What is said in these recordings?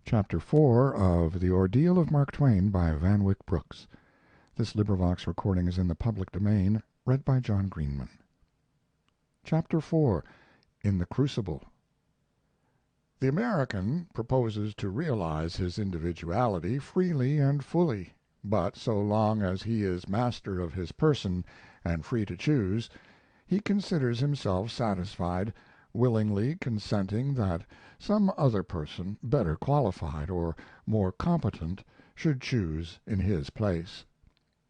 Chapter 4 of The Ordeal of Mark Twain by Van Wyck Brooks. This recording is in the public domain, read by John Greenman. Chapter 4 In the Crucible. The American proposes to realize his individuality freely and fully, but so long as he is master of his person and free to choose, he considers himself satisfied, willingly consenting that some other person, better qualified or more competent, should choose in his place.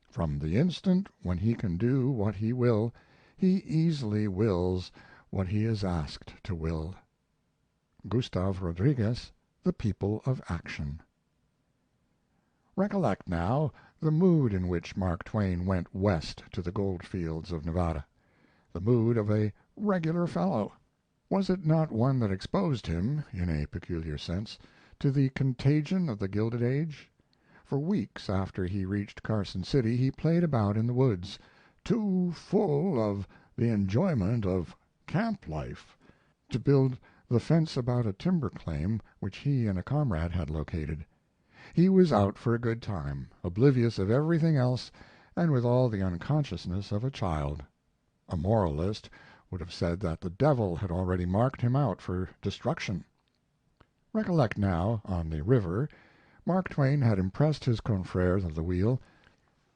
From the instant when he can do what he will, he easily wills what he is asked to will. Gustav Rodriguez, The People of Action. Recollect now the mood in which Mark Twain went west to the gold fields of Nevada. The mood of a regular fellow. Was it not one that exposed him, in a peculiar sense, to the contagion of the Gilded Age? For weeks after he reached Carson City he played about in the woods, too full of the enjoyment of camp life to build the fence about a timber claim which he and a comrade had located. He was out for a good time, oblivious of everything else and with all the unconsciousness of a child. A moralist would have said that the devil had already marked him out for destruction. Recollect now, on the river, Mark Twain had impressed his confreres of the wheel.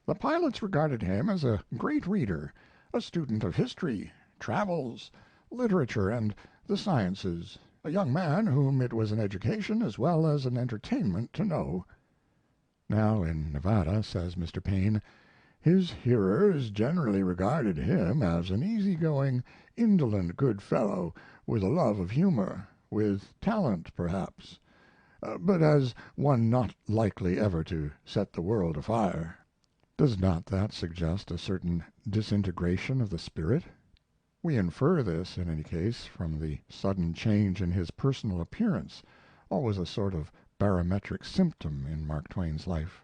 The pilots regarded him as a great reader, a student of history, travels, literature, and the sciences, a young man whom it was an education as well as an entertainment to know. Now in Nevada, says Mr. Paine, his hearers generally regarded him as an easy-going, indolent good fellow with a love of humor, with talent perhaps, but as one not likely ever to set the world afire. Does not that suggest a certain disintegration of the spirit? We infer this, in any case, from the sudden change in his personal appearance, always a sort of barometric symptom in Mark Twain's life.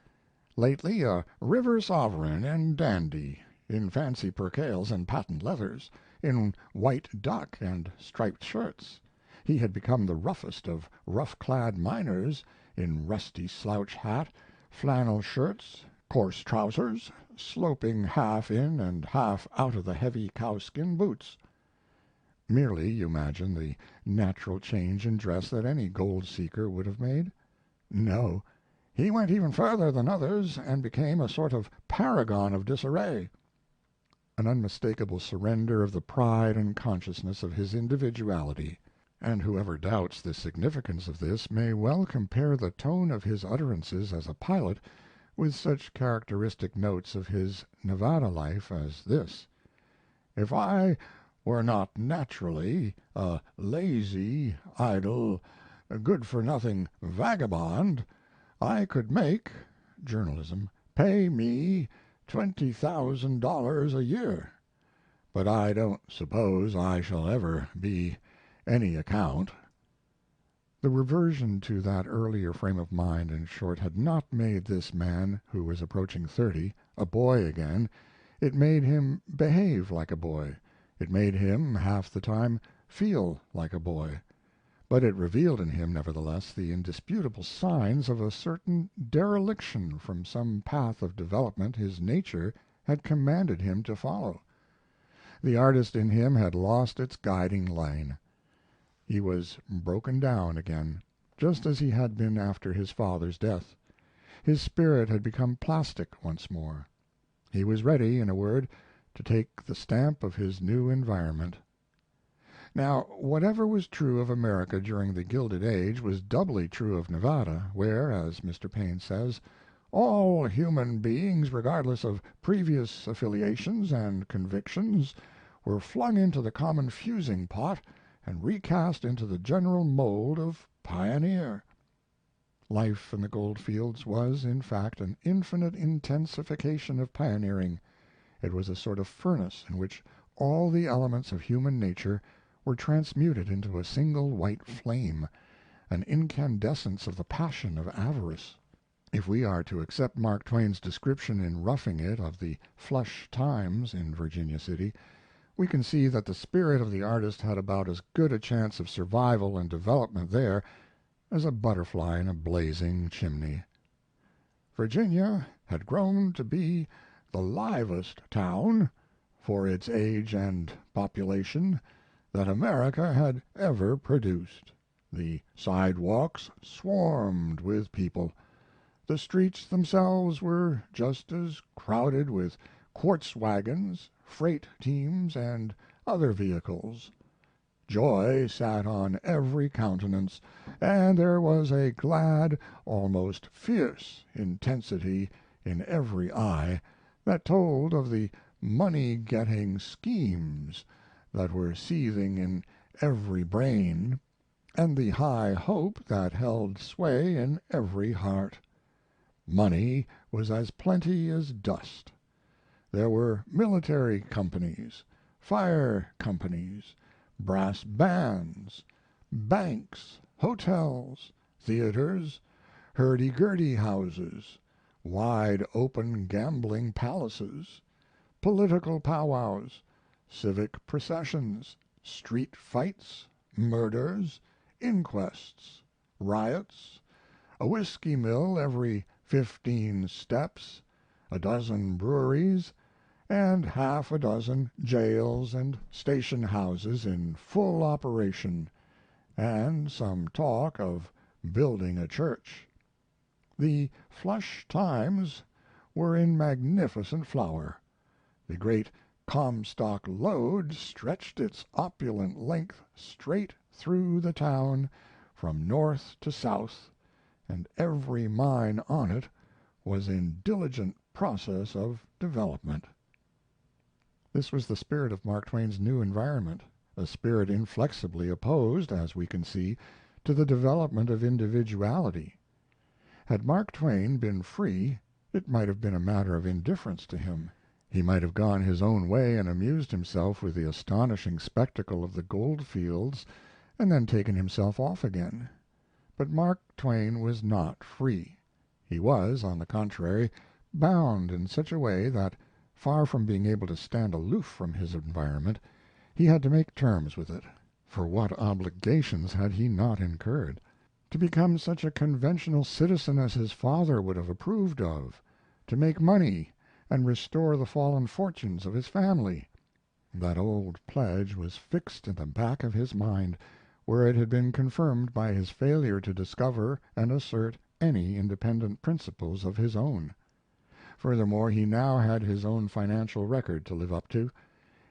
Lately a river sovereign and dandy, in fancy percales and patent leathers, in white duck and striped shirts, he had become the roughest of rough-clad miners, in rusty slouch hat, flannel shirts, coarse trousers, sloping half in and half out of the heavy cowskin boots. Merely imagine the natural change in dress that any gold-seeker would have made. No, he went even further than others and became a sort of paragon of disarray. An unmistakable surrender of the pride and consciousness of his individuality, and whoever doubts the significance of this may well compare the tone of his utterances as a pilot with such characteristic notes of his Nevada life as this: "If I were not naturally a lazy, idle, good-for-nothing vagabond, I could make journalism pay me $20,000 a year, but I don't suppose I shall ever be any account." The reversion to that earlier frame of mind, in short, had not made this man, who was approaching 30, a boy again. It made him behave like a boy, it made him, half the time, feel like a boy, but it revealed in him, nevertheless, the indisputable signs of a certain dereliction from some path of development his nature had commanded him to follow. The artist in him had lost its guiding line. He was broken down again, just as he had been after his father's death. His spirit had become plastic once more. He was ready, in a word, to take the stamp of his new environment. Now, whatever was true of America during the Gilded Age was doubly true of Nevada, where, as Mr. Paine says, all human beings, regardless of previous affiliations and convictions, were flung into the common fusing pot and recast into the general mold of pioneer. Life in the gold fields was, in fact, an infinite intensification of pioneering. It was a sort of furnace in which all the elements of human nature were transmuted into a single white flame, an incandescence of the passion of avarice. If we are to accept Mark Twain's description in Roughing It of the "flush times" in Virginia City, we can see that the spirit of the artist had about as good a chance of survival and development there as a butterfly in a blazing chimney. Virginia had grown to be the livest town, for its age and population, that America had ever produced. The sidewalks swarmed with people. The streets themselves were just as crowded with quartz wagons, freight teams, and other vehicles. Joy sat on every countenance, and there was a glad, almost fierce intensity in every eye that told of the money-getting schemes that were seething in every brain, and the high hope that held sway in every heart. Money was as plenty as dust. There were military companies, fire companies, brass bands, banks, hotels, theaters, hurdy-gurdy houses, wide open gambling palaces, political powwows, civic processions, street fights, murders, inquests, riots, a whiskey mill every 15 steps, a dozen breweries, and half a dozen jails and station houses in full operation, and some talk of building a church. The flush times were in magnificent flower. The great Comstock lode stretched its opulent length straight through the town from north to south, and every mine on it was in diligent process of development. This was the spirit of Mark Twain's new environment, a spirit inflexibly opposed, as we can see, to the development of individuality. Had Mark Twain been free, it might have been a matter of indifference to him. He might have gone his own way and amused himself with the astonishing spectacle of the gold fields and then taken himself off again. But Mark Twain was not free. He was, on the contrary, bound in such a way that, far from being able to stand aloof from his environment, he had to make terms with it. For what obligations had he not incurred? To become such a conventional citizen as his father would have approved of, to make money and restore the fallen fortunes of his family. That old pledge was fixed in the back of his mind, where it had been confirmed by his failure to discover and assert any independent principles of his own. Furthermore, he now had his own financial record to live up to.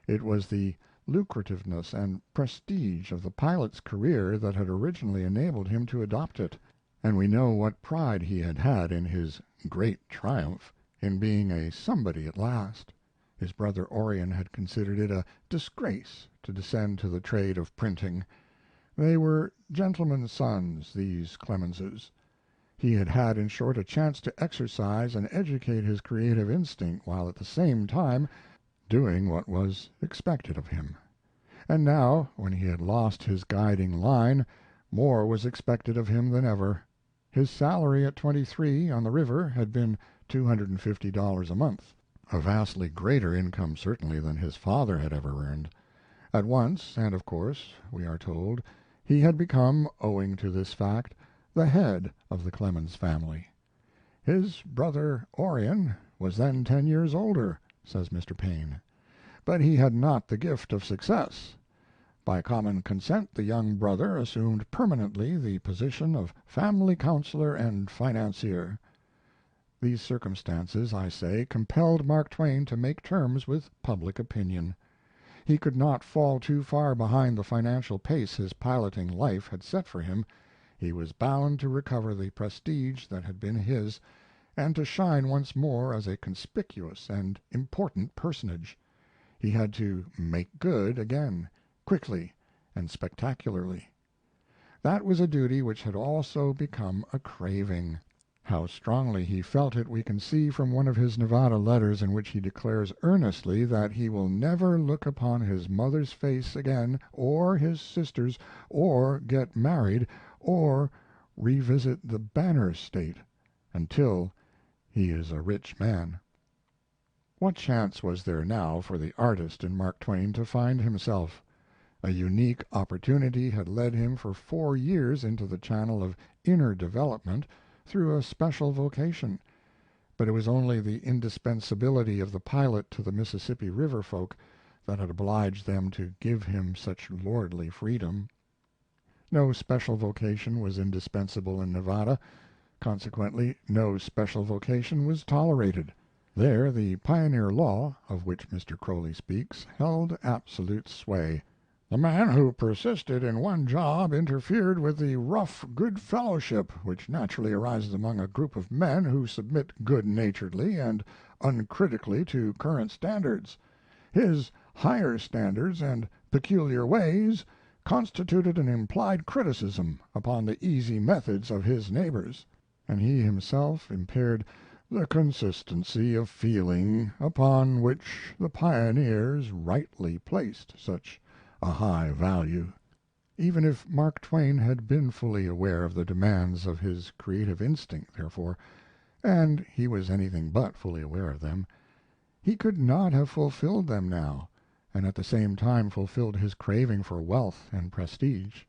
It was the lucrativeness and prestige of the pilot's career that had originally enabled him to adopt it, and we know what pride he had had in his great triumph, in being a somebody at last. His brother Orion had considered it a disgrace to descend to the trade of printing. They were gentlemen's sons, these Clemenses. He had had, in short, a chance to exercise and educate his creative instinct while at the same time doing what was expected of him. And now, when he had lost his guiding line, more was expected of him than ever. His salary at 23 on the river had been $250 a month, a vastly greater income certainly than his father had ever earned. At once, and of course, we are told, he had become, owing to this fact, the head of the Clemens family. His brother Orion was then 10 years older, says Mr. Paine, but he had not the gift of success. By common consent the young brother assumed permanently the position of family counselor and financier. These circumstances, I say, compelled Mark Twain to make terms with public opinion. He could not fall too far behind the financial pace his piloting life had set for him. He was bound to recover the prestige that had been his, and to shine once more as a conspicuous and important personage. He had to make good again, quickly and spectacularly. That was a duty which had also become a craving. How strongly he felt it we can see from one of his Nevada letters, in which he declares earnestly that he will never look upon his mother's face again, or his sister's, or get married, or revisit the Banner State until he is a rich man. What chance was there now for the artist in Mark Twain to find himself? A unique opportunity had led him for 4 years into the channel of inner development through a special vocation, but it was only the indispensability of the pilot to the Mississippi River folk that had obliged them to give him such lordly freedom. No special vocation was indispensable in Nevada. Consequently, no special vocation was tolerated. There the pioneer law, of which Mr. Croly speaks, held absolute sway. The man who persisted in one job interfered with the rough good fellowship which naturally arises among a group of men who submit good naturedly and uncritically to current standards. His higher standards and peculiar ways constituted an implied criticism upon the easy methods of his neighbors, and he himself impaired the consistency of feeling upon which the pioneers rightly placed such a high value. Even if Mark Twain had been fully aware of the demands of his creative instinct, therefore, and he was anything but fully aware of them, he could not have fulfilled them now, and at the same time fulfilled his craving for wealth and prestige.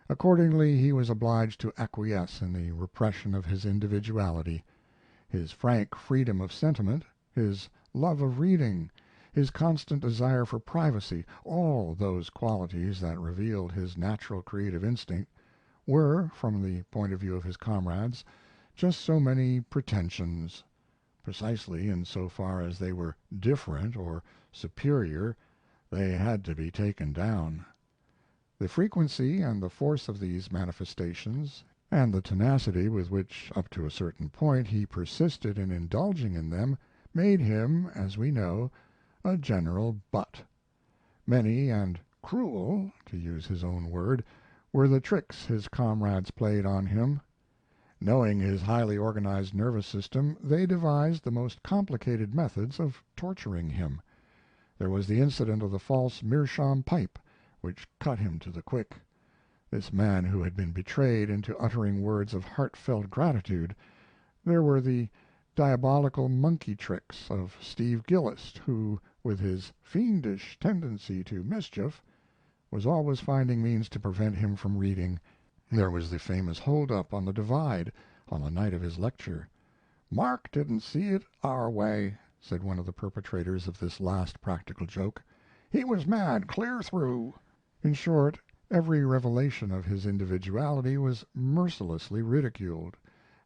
Accordingly, he was obliged to acquiesce in the repression of his individuality. His frank freedom of sentiment, his love of reading, his constant desire for privacy, all those qualities that revealed his natural creative instinct, were, from the point of view of his comrades, just so many pretensions. Precisely in so far as they were different or superior, they had to be taken down. The frequency and the force of these manifestations, and the tenacity with which, up to a certain point, he persisted in indulging in them, made him, as we know, a general butt. Many and cruel, to use his own word, were the tricks his comrades played on him. Knowing his highly organized nervous system, they devised the most complicated methods of torturing him. There was the incident of the false meerschaum pipe, which cut him to the quick. This man who had been betrayed into uttering words of heartfelt gratitude. There were the diabolical monkey tricks of Steve Gillis, who, with his fiendish tendency to mischief, was always finding means to prevent him from reading. There was the famous hold up on the Divide on the night of his lecture. "Mark didn't see it our way," said one of the perpetrators of this last practical joke. "He was mad clear through." In short, every revelation of his individuality was mercilessly ridiculed,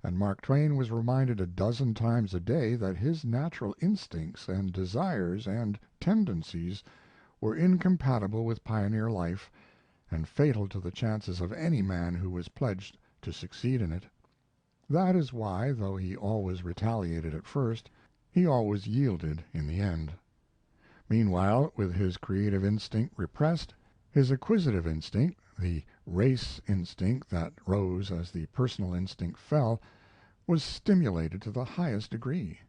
and Mark Twain was reminded a dozen times a day that his natural instincts and desires and tendencies were incompatible with pioneer life and fatal to the chances of any man who was pledged to succeed in it. That is why, though he always retaliated at first, he always yielded in the end. Meanwhile, with his creative instinct repressed, his acquisitive instinct, the race instinct that rose as the personal instinct fell, was stimulated to the highest degree.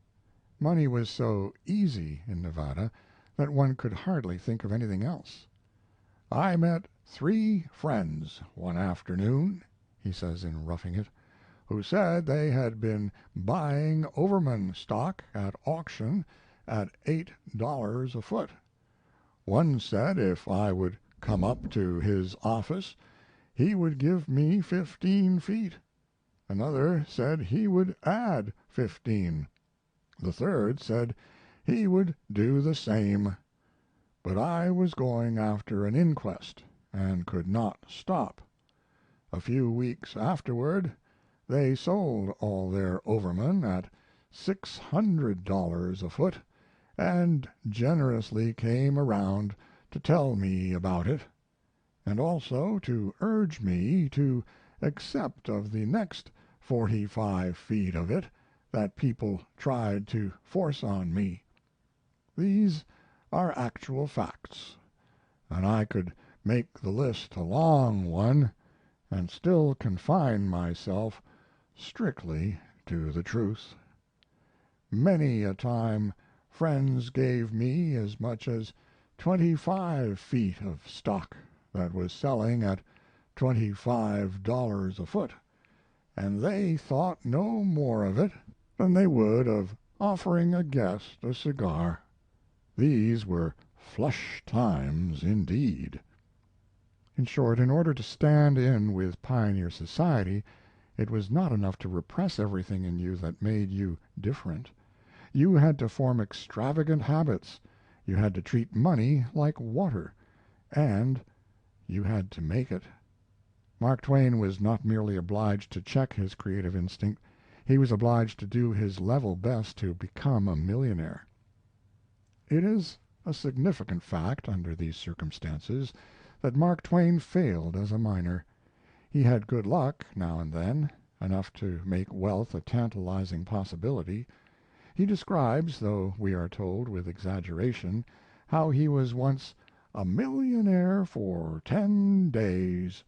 Money was so easy in Nevada that one could hardly think of anything else. "I met 3 friends one afternoon," he says in Roughing It, "who said they had been buying Overman stock at auction at $8 a foot. One said if I would come up to his office he would give me 15 feet. Another said he would add 15. The third said he would do the same. But I was going after an inquest and could not stop. A few weeks afterward they sold all their Overman at $600 a foot, and generously came around to tell me about it, and also to urge me to accept of the next 45 feet of it that people tried to force on me. These are actual facts, and I could make the list a long one and still confine myself strictly to the truth. Many a time friends gave me as much as 25 feet of stock that was selling at $25 a foot, and they thought no more of it than they would of offering a guest a cigar. These were flush times indeed." In short, in order to stand in with pioneer society, it was not enough to repress everything in you that made you different. You had to form extravagant habits, you had to treat money like water, and you had to make it. Mark Twain was not merely obliged to check his creative instinct, he was obliged to do his level best to become a millionaire. It is a significant fact, under these circumstances, that Mark Twain failed as a miner. He had good luck now and then, enough to make wealth a tantalizing possibility. He describes, though we are told with exaggeration, how he was once "a millionaire for 10 days."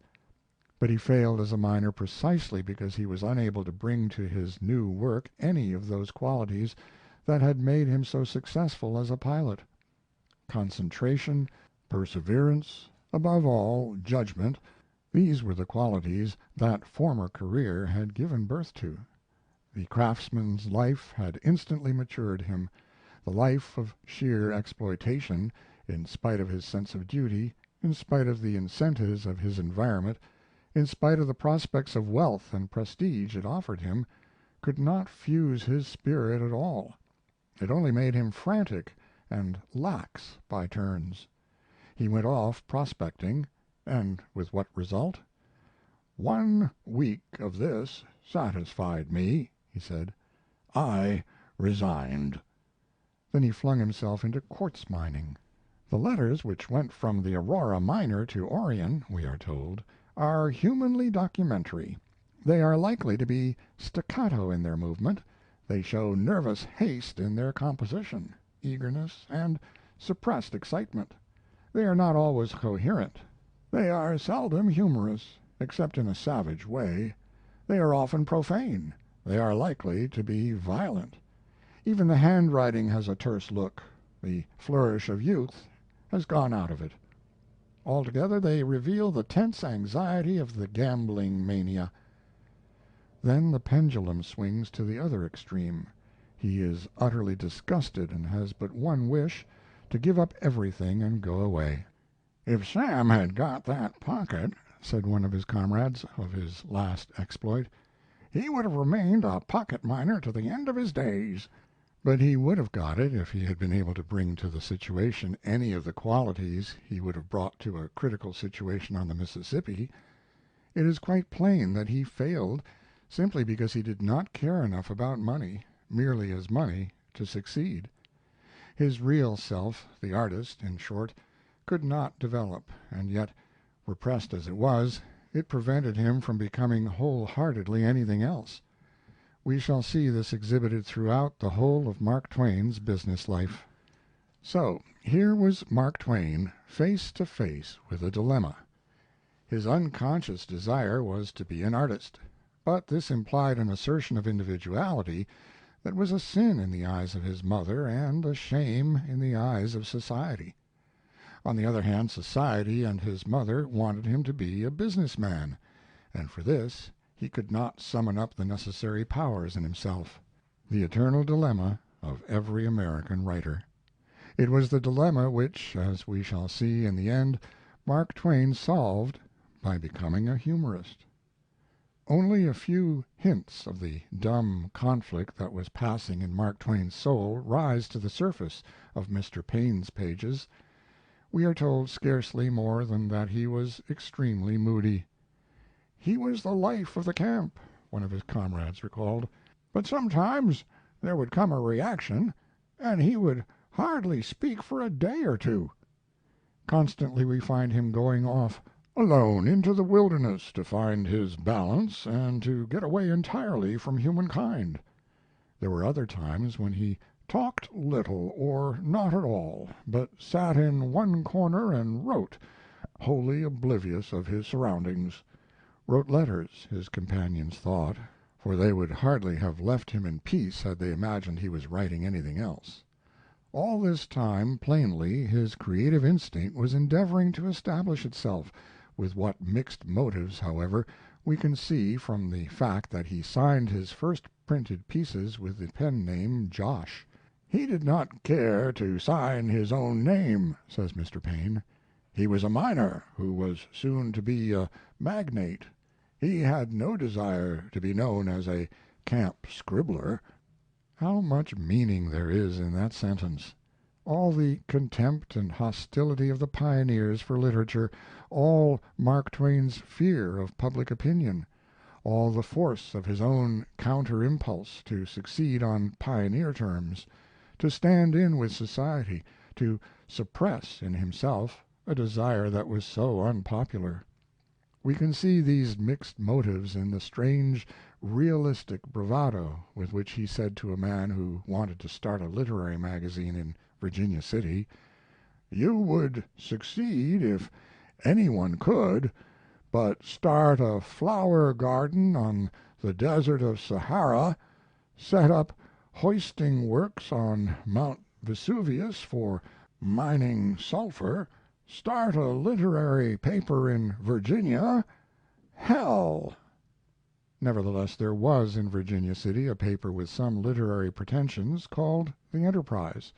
But he failed as a miner precisely because he was unable to bring to his new work any of those qualities that had made him so successful as a pilot. Concentration, perseverance, above all, judgment, these were the qualities that former career had given birth to. The craftsman's life had instantly matured him. The life of sheer exploitation, in spite of his sense of duty, in spite of the incentives of his environment, in spite of the prospects of wealth and prestige it offered him, could not fuse his spirit at all. It only made him frantic and lax by turns. He went off prospecting, and with what result? "1 week of this satisfied me," he said. "I resigned." Then he flung himself into quartz mining. The letters which went from the Aurora miner to Orion, we are told, are humanly documentary. They are likely to be staccato in their movement, they show nervous haste in their composition, eagerness, and suppressed excitement. They are not always coherent. They are seldom humorous, except in a savage way. They are often profane. They are likely to be violent. Even the handwriting has a terse look. The flourish of youth has gone out of it. Altogether they reveal the tense anxiety of the gambling mania. Then the pendulum swings to the other extreme. He is utterly disgusted and has but one wish, to give up everything and go away. "If Sam had got that pocket," said one of his comrades of his last exploit, "he would have remained a pocket miner to the end of his days." But he would have got it if he had been able to bring to the situation any of the qualities he would have brought to a critical situation on the Mississippi. It is quite plain that he failed simply because he did not care enough about money, merely as money, to succeed. His real self, the artist, in short, could not develop, and yet, repressed as it was, it prevented him from becoming whole-heartedly anything else. We shall see this exhibited throughout the whole of Mark Twain's business life. So here was Mark Twain face to face with a dilemma. His unconscious desire was to be an artist, but this implied an assertion of individuality that was a sin in the eyes of his mother and a shame in the eyes of society. On the other hand, society and his mother wanted him to be a business man, and for this he could not summon up the necessary powers in himself. The eternal dilemma of every American writer. It was the dilemma which, as we shall see in the end, Mark Twain solved by becoming a humorist. Only a few hints of the dumb conflict that was passing in Mark Twain's soul rise to the surface of Mr. Paine's pages. We are told scarcely more than that he was extremely moody. "He was the life of the camp," one of his comrades recalled, "but sometimes there would come a reaction, and he would hardly speak for a day or two." Constantly we find him going off alone into the wilderness to find his balance and to get away entirely from humankind. There were other times when he talked little or not at all, but sat in one corner and wrote, wholly oblivious of his surroundings. Wrote letters, his companions thought, for they would hardly have left him in peace had they imagined he was writing anything else. All this time, plainly, his creative instinct was endeavoring to establish itself, with what mixed motives, however, we can see from the fact that he signed his first printed pieces with the pen name Josh. "He did not care to sign his own name," says Mr. Paine. He was a miner who was soon to be a magnate. He had no desire to be known as a camp scribbler." How much meaning there is in that sentence! All the contempt and hostility of the pioneers for literature, all Mark Twain's fear of public opinion, all the force of his own counter impulse to succeed on pioneer terms, to stand in with society, to suppress in himself a desire that was so unpopular. We can see these mixed motives in the strange, realistic bravado with which he said to a man who wanted to start a literary magazine in Virginia City, "You would succeed if any one could, but start a flower garden on the desert of Sahara, set up hoisting works on Mount Vesuvius for mining sulphur, start a literary paper in Virginia hell!" Nevertheless, there was in Virginia City a paper with some literary pretensions called the Enterprise,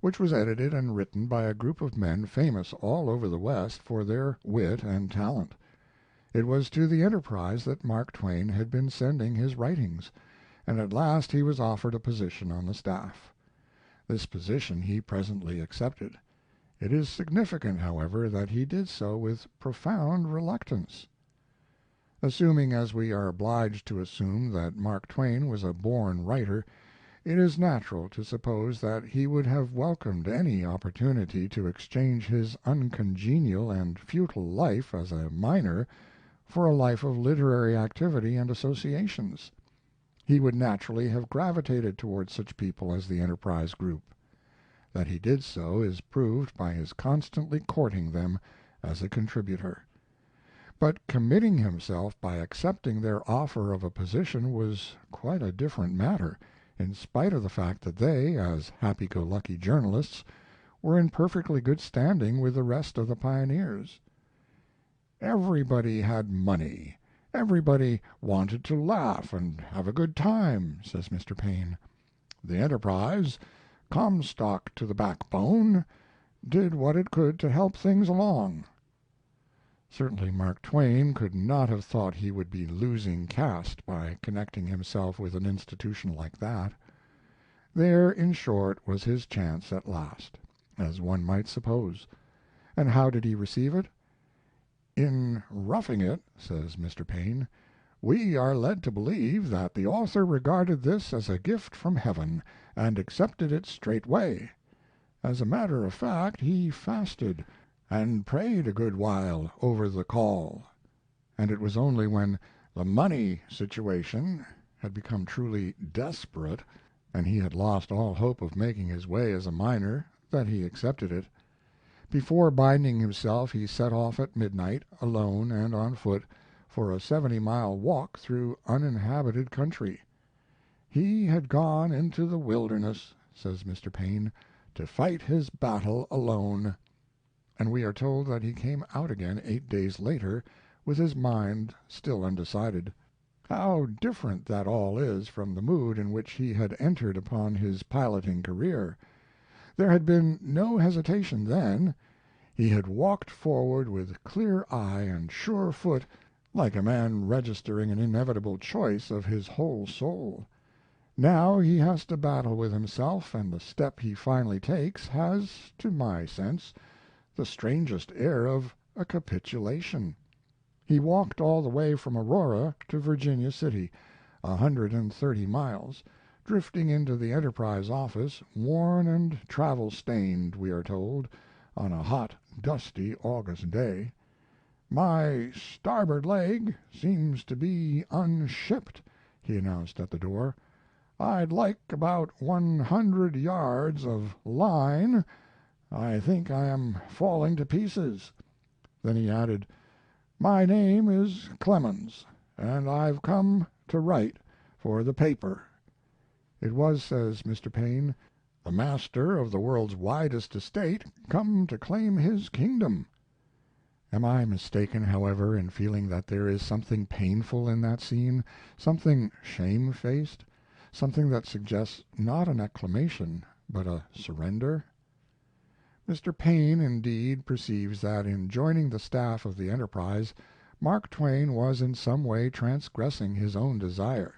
which was edited and written by a group of men famous all over the West for their wit and talent. It was to the Enterprise that Mark Twain had been sending his writings, and at last he was offered a position on the staff. This position he presently accepted. It is significant, however, that he did so with profound reluctance. Assuming, as we are obliged to assume, that Mark Twain was a born writer, it is natural to suppose that he would have welcomed any opportunity to exchange his uncongenial and futile life as a miner for a life of literary activity and associations. He would naturally have gravitated toward such people as the Enterprise group. That he did so is proved by his constantly courting them as a contributor. But committing himself by accepting their offer of a position was quite a different matter, in spite of the fact that they, as happy-go-lucky journalists, were in perfectly good standing with the rest of the pioneers. "Everybody had money. Everybody wanted to laugh and have a good time," says Mr. Paine. "The Enterprise, Comstock to the backbone, did what it could to help things along." Certainly Mark Twain could not have thought he would be losing caste by connecting himself with an institution like that. There, in short, was his chance at last, as one might suppose. And how did he receive it? "In Roughing It," says Mr. Paine, "we are led to believe that the author regarded this as a gift from heaven, and accepted it straightway. As a matter of fact, he fasted, and prayed a good while over the call, and it was only when the money situation had become truly desperate, and he had lost all hope of making his way as a miner, that he accepted it. Before binding himself he set off at midnight, alone and on foot, for a 70-mile walk through uninhabited country. He had gone into the wilderness," says Mr. Paine, "to fight his battle alone." And we are told that he came out again 8 days later with his mind still undecided. How different that all is from the mood in which he had entered upon his piloting career! There had been no hesitation then. He had walked forward with clear eye and sure foot, like a man registering an inevitable choice of his whole soul. Now he has to battle with himself, and the step he finally takes has, to my sense, the strangest air of a capitulation. He walked all the way from Aurora to Virginia City, 130 miles, drifting into the Enterprise office, worn and travel-stained, we are told, on a hot, dusty August day. "My starboard leg seems to be unshipped," he announced at the door. "I'd like about 100 yards of line. I think I am falling to pieces." Then he added, "My name is Clemens, and I've come to write for the paper." It was, says Mr. Paine, "the master of the world's widest estate come to claim his kingdom." Am I mistaken, however, in feeling that there is something painful in that scene, something shamefaced, something that suggests not an acclamation but a surrender? Mr. Paine, indeed, perceives that in joining the staff of the Enterprise Mark Twain was in some way transgressing his own desire.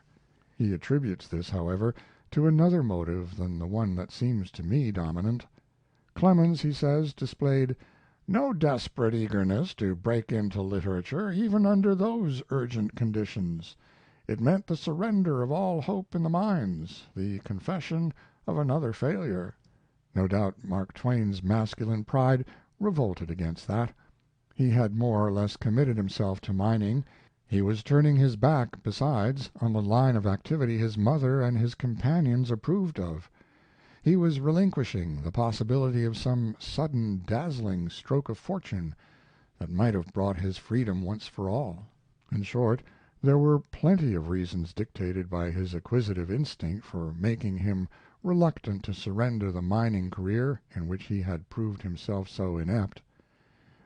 He attributes this, however, to another motive than the one that seems to me dominant. Clemens, he says, displayed "no desperate eagerness to break into literature, even under those urgent conditions. It meant the surrender of all hope in the mines, the confession of another failure." No doubt Mark Twain's masculine pride revolted against that. He had more or less committed himself to mining. He was turning his back, besides, on the line of activity his mother and his companions approved of. He was relinquishing the possibility of some sudden dazzling stroke of fortune that might have brought his freedom once for all. In short, there were plenty of reasons dictated by his acquisitive instinct for making him reluctant to surrender the mining career in which he had proved himself so inept.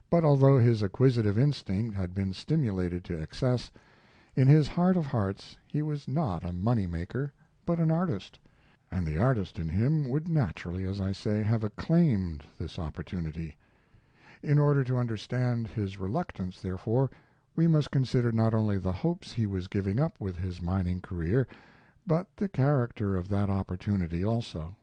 But although his acquisitive instinct had been stimulated to excess, in his heart of hearts he was not a money maker, but an artist, and the artist in him would naturally, as I say, have acclaimed this opportunity. In order to understand his reluctance, therefore, we must consider not only the hopes he was giving up with his mining career, but the character of that opportunity also.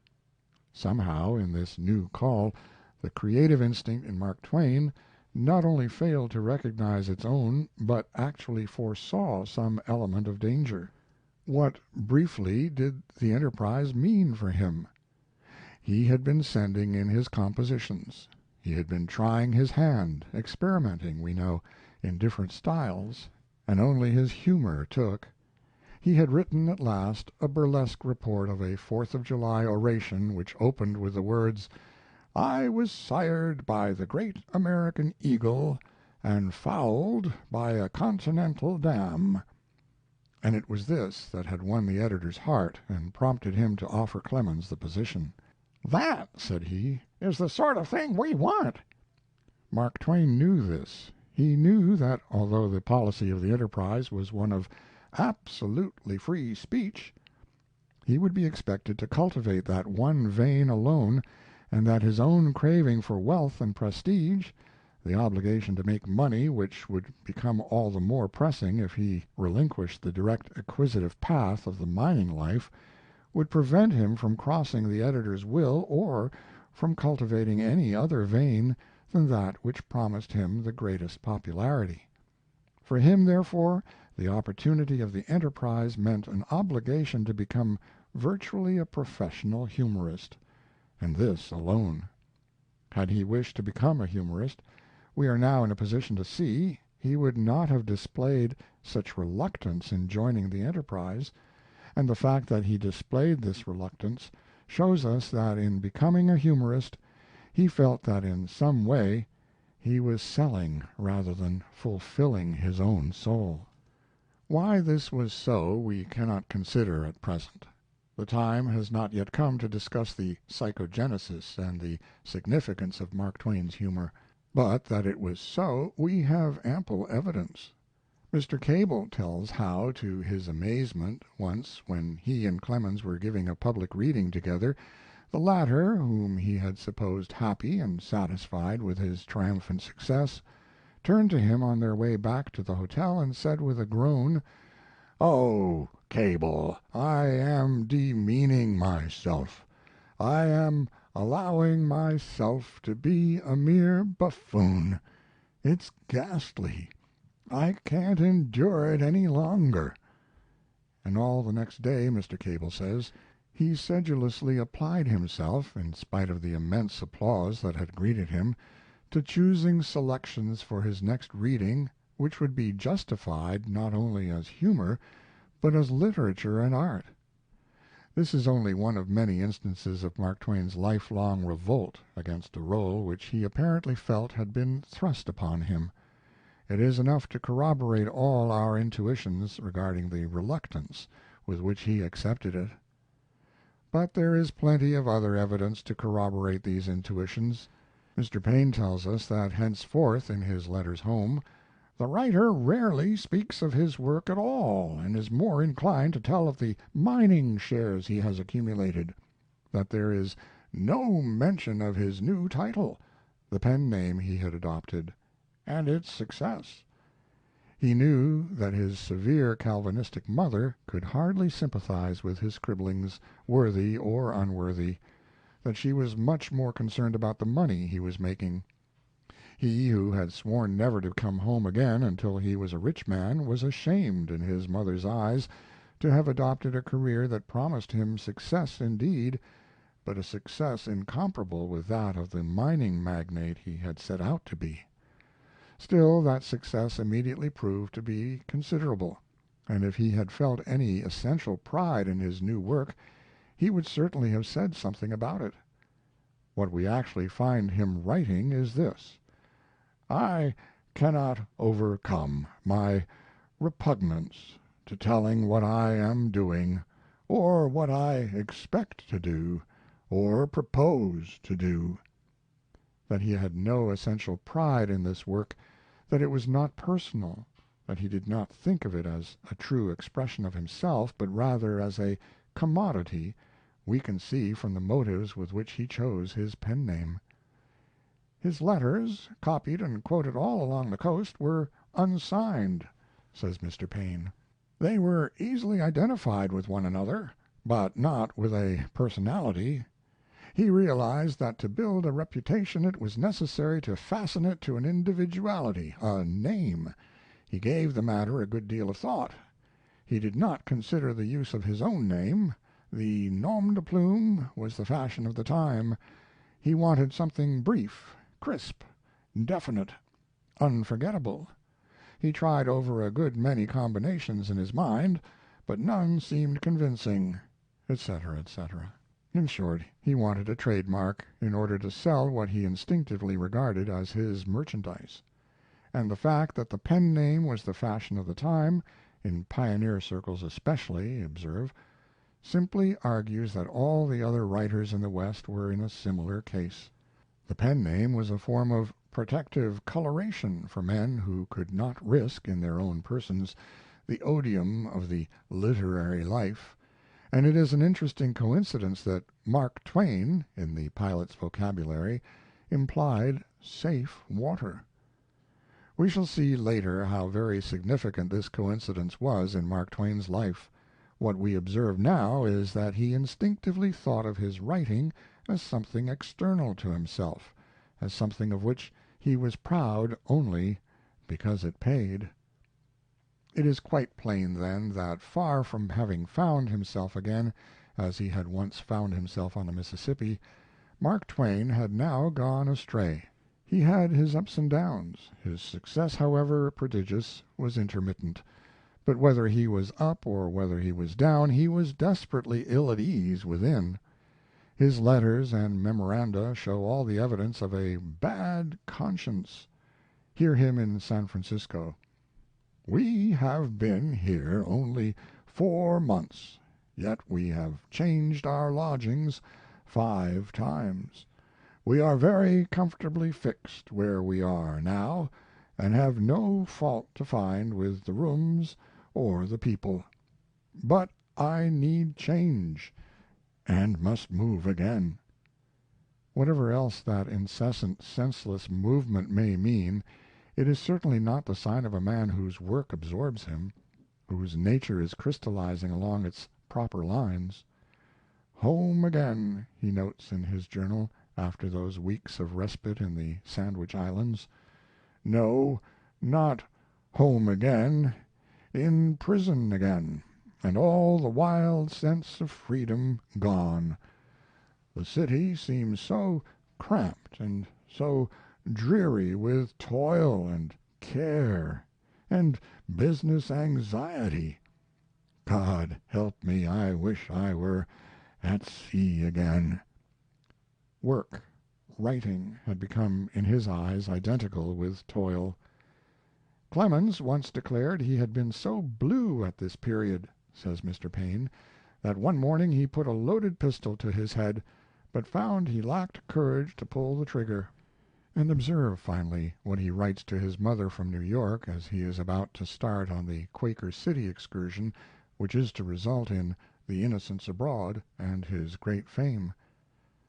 Somehow, in this new call, the creative instinct in Mark Twain not only failed to recognize its own, but actually foresaw some element of danger. What, briefly, did the Enterprise mean for him? He had been sending in his compositions. He had been trying his hand, experimenting, we know, in different styles, and only his humor took. He had written at last a burlesque report of a Fourth of July oration which opened with the words, "I was sired by the great American eagle and fouled by a continental dam," and it was this that had won the editor's heart and prompted him to offer Clemens the position. "That," said he, "is the sort of thing we want." Mark Twain knew this. He knew that although the policy of the Enterprise was one of absolutely free speech, he would be expected to cultivate that one vein alone, and that his own craving for wealth and prestige, the obligation to make money which would become all the more pressing if he relinquished the direct acquisitive path of the mining life, would prevent him from crossing the editor's will or from cultivating any other vein than that which promised him the greatest popularity. For him, therefore, the opportunity of the Enterprise meant an obligation to become virtually a professional humorist, and this alone. Had he wished to become a humorist, we are now in a position to see, he would not have displayed such reluctance in joining the Enterprise, and the fact that he displayed this reluctance shows us that in becoming a humorist he felt that in some way he was selling rather than fulfilling his own soul. Why this was so we cannot consider at present. The time has not yet come to discuss the psychogenesis and the significance of Mark Twain's humor, but that it was so we have ample evidence. Mr. Cable tells how, to his amazement, once when he and Clemens were giving a public reading together, the latter, whom he had supposed happy and satisfied with his triumphant success, turned to him on their way back to the hotel and said with a groan, "Oh, Cable, I am demeaning myself. I am allowing myself to be a mere buffoon. It's ghastly. I can't endure it any longer." And all the next day, Mr. Cable says, he sedulously applied himself, in spite of the immense applause that had greeted him, to choosing selections for his next reading which would be justified not only as humor, but as literature and art. This is only one of many instances of Mark Twain's lifelong revolt against a role which he apparently felt had been thrust upon him. It is enough to corroborate all our intuitions regarding the reluctance with which he accepted it. But there is plenty of other evidence to corroborate these intuitions. Mr. Paine tells us that henceforth, in his letters home, "the writer rarely speaks of his work at all, and is more inclined to tell of the mining shares he has accumulated; that there is no mention of his new title, the pen name he had adopted, and its success. He knew that his severe Calvinistic mother could hardly sympathize with his scribblings, worthy or unworthy, that she was much more concerned about the money he was making. He, who had sworn never to come home again until he was a rich man, was ashamed in his mother's eyes to have adopted a career that promised him success indeed, but a success incomparable with that of the mining magnate he had set out to be. Still, that success immediately proved to be considerable, and if he had felt any essential pride in his new work he would certainly have said something about it. What we actually find him writing is this: I cannot overcome my repugnance to telling what I am doing, or what I expect to do, or propose to do. That he had no essential pride in this work, that it was not personal, that he did not think of it as a true expression of himself, but rather as a commodity, we can see from the motives with which he chose his pen name. His letters, copied and quoted all along the coast, were unsigned, says Mr. Paine. They were easily identified with one another, but not with a personality. He realized that to build a reputation it was necessary to fasten it to an individuality, a name. He gave the matter a good deal of thought. He did not consider the use of his own name. The nom de plume was the fashion of the time. He wanted something brief, crisp, definite, unforgettable. He tried over a good many combinations in his mind, but none seemed convincing, etc., etc. In short, he wanted a trademark in order to sell what he instinctively regarded as his merchandise. And the fact that the pen name was the fashion of the time, in pioneer circles especially, observe, simply argues that all the other writers in the West were in a similar case. The pen name was a form of protective coloration for men who could not risk in their own persons the odium of the literary life, and it is an interesting coincidence that Mark Twain, in the pilot's vocabulary, implied safe water. We shall see later how very significant this coincidence was in Mark Twain's life. What we observe now is that he instinctively thought of his writing as something external to himself, as something of which he was proud only because it paid. It is quite plain, then, that far from having found himself again, as he had once found himself on the Mississippi, Mark Twain had now gone astray. He had his ups and downs. His success, however prodigious, was intermittent. But whether he was up or whether he was down, he was desperately ill at ease within. His letters and memoranda show all the evidence of a bad conscience. Hear him in San Francisco. We have been here only 4 months, yet we have changed our lodgings 5 times. We are very comfortably fixed where we are now, and have no fault to find with the rooms or the people. But I need change, and must move again. Whatever else that incessant, senseless movement may mean, it is certainly not the sign of a man whose work absorbs him, whose nature is crystallizing along its proper lines. Home again, he notes in his journal, after those weeks of respite in the Sandwich Islands. No, not home again, in prison again, and all the wild sense of freedom gone. The city seems so cramped and so dreary with toil and care and business anxiety. God help me, I wish I were at sea again. Work, writing, had become in his eyes identical with toil. Clemens once declared he had been so blue at this period, says Mr. Paine, that one morning he put a loaded pistol to his head, but found he lacked courage to pull the trigger. And observe, finally, what he writes to his mother from New York as he is about to start on the Quaker City excursion which is to result in The Innocents Abroad and his great fame.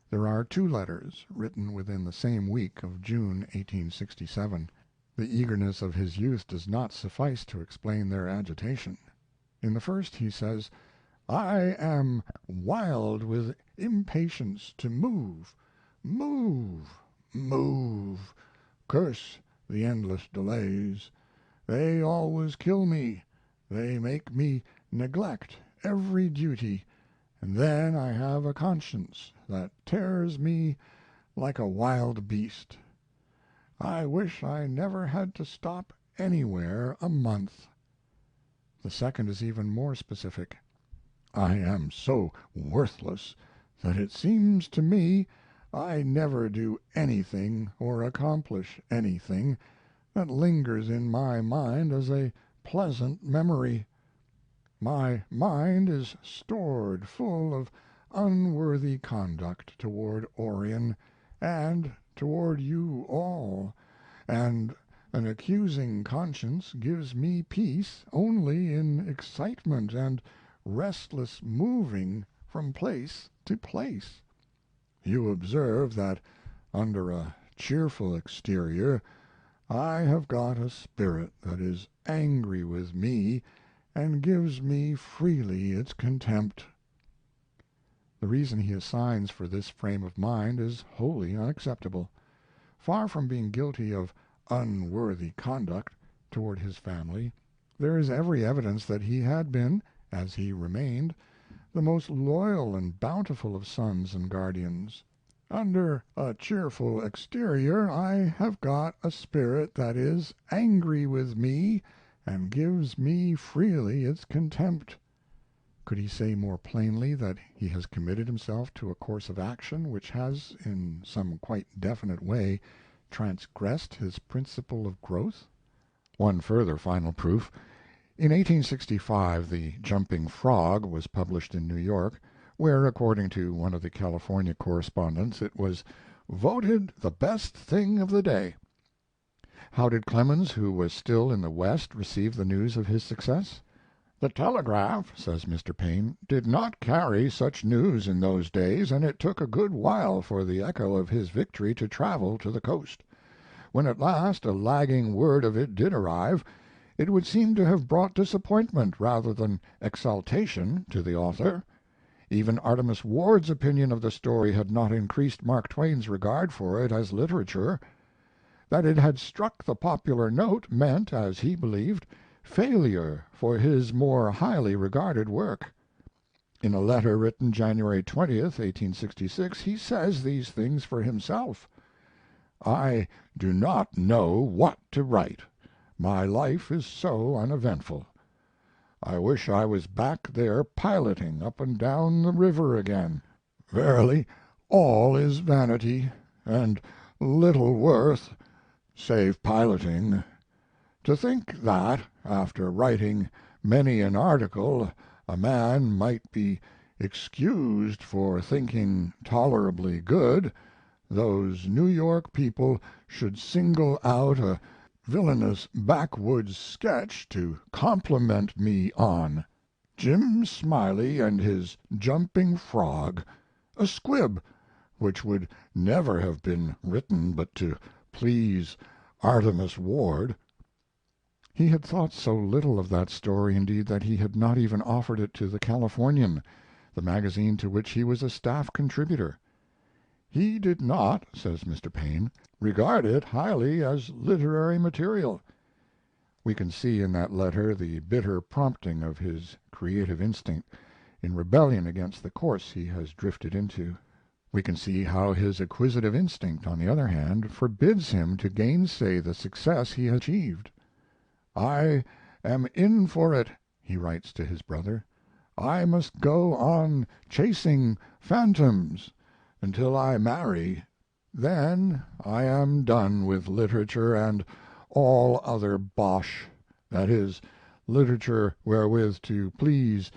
There are two letters, written within the same week of June, 1867. The eagerness of his youth does not suffice to explain their agitation. In the first he says, "I am wild with impatience to move, move, move. Curse the endless delays. They always kill me. They make me neglect every duty, and then I have a conscience that tears me like a wild beast. I wish I never had to stop anywhere a month." The second is even more specific. "I am so worthless that it seems to me I never do anything or accomplish anything that lingers in my mind as a pleasant memory. My mind is stored full of unworthy conduct toward Orion and toward you all, and an accusing conscience gives me peace only in excitement and restless moving from place to place. You observe that under a cheerful exterior I have got a spirit that is angry with me and gives me freely its contempt." The reason he assigns for this frame of mind is wholly unacceptable. Far from being guilty of unworthy conduct toward his family, there is every evidence that he had been, as he remained, the most loyal and bountiful of sons and guardians. "Under a cheerful exterior I have got a spirit that is angry with me and gives me freely its contempt." Could he say more plainly that he has committed himself to a course of action which has, in some quite definite way, transgressed his principle of growth? One further final proof. In 1865 The Jumping Frog was published in New York, where, according to one of the California correspondents, it was "voted the best thing of the day." How did Clemens, who was still in the West, receive the news of his success? "The telegraph," says Mr. Paine, "did not carry such news in those days, and it took a good while for the echo of his victory to travel to the coast. When at last a lagging word of it did arrive, it would seem to have brought disappointment rather than exaltation to the author. Even Artemus Ward's opinion of the story had not increased Mark Twain's regard for it as literature. That it had struck the popular note meant, as he believed, failure for his more highly regarded work." In a letter written January 20th, 1866, he says these things for himself: "I do not know what to write. My life is so uneventful. I wish I was back there piloting up and down the river again. Verily, all is vanity, and little worth, save piloting. To think that, after writing many an article, a man might be excused for thinking tolerably good, those New York people should single out a villainous backwoods sketch to compliment me on. Jim Smiley and his Jumping Frog, a squib which would never have been written but to please Artemus Ward." He had thought so little of that story, indeed, that he had not even offered it to the Californian, the magazine to which he was a staff contributor. "He did not," says Mr. Paine, "regard it highly as literary material." We can see in that letter the bitter prompting of his creative instinct, in rebellion against the course he has drifted into. We can see how his acquisitive instinct, on the other hand, forbids him to gainsay the success he has achieved. "I am in for it," he writes to his brother. "I must go on chasing phantoms until I marry. Then I am done with literature and all other bosh, that is, literature wherewith to please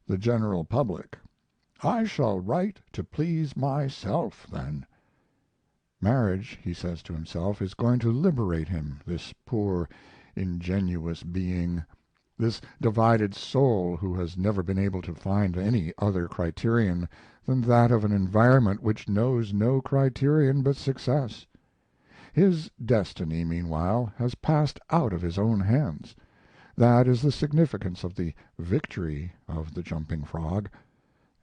the general public. I shall write to please myself then." Marriage, he says to himself, is going to liberate him, this poor, ingenuous being. this divided soul who has never been able to find any other criterion than that of an environment which knows no criterion but success. His destiny, meanwhile, has passed out of his own hands. That is the significance of the victory of the Jumping Frog.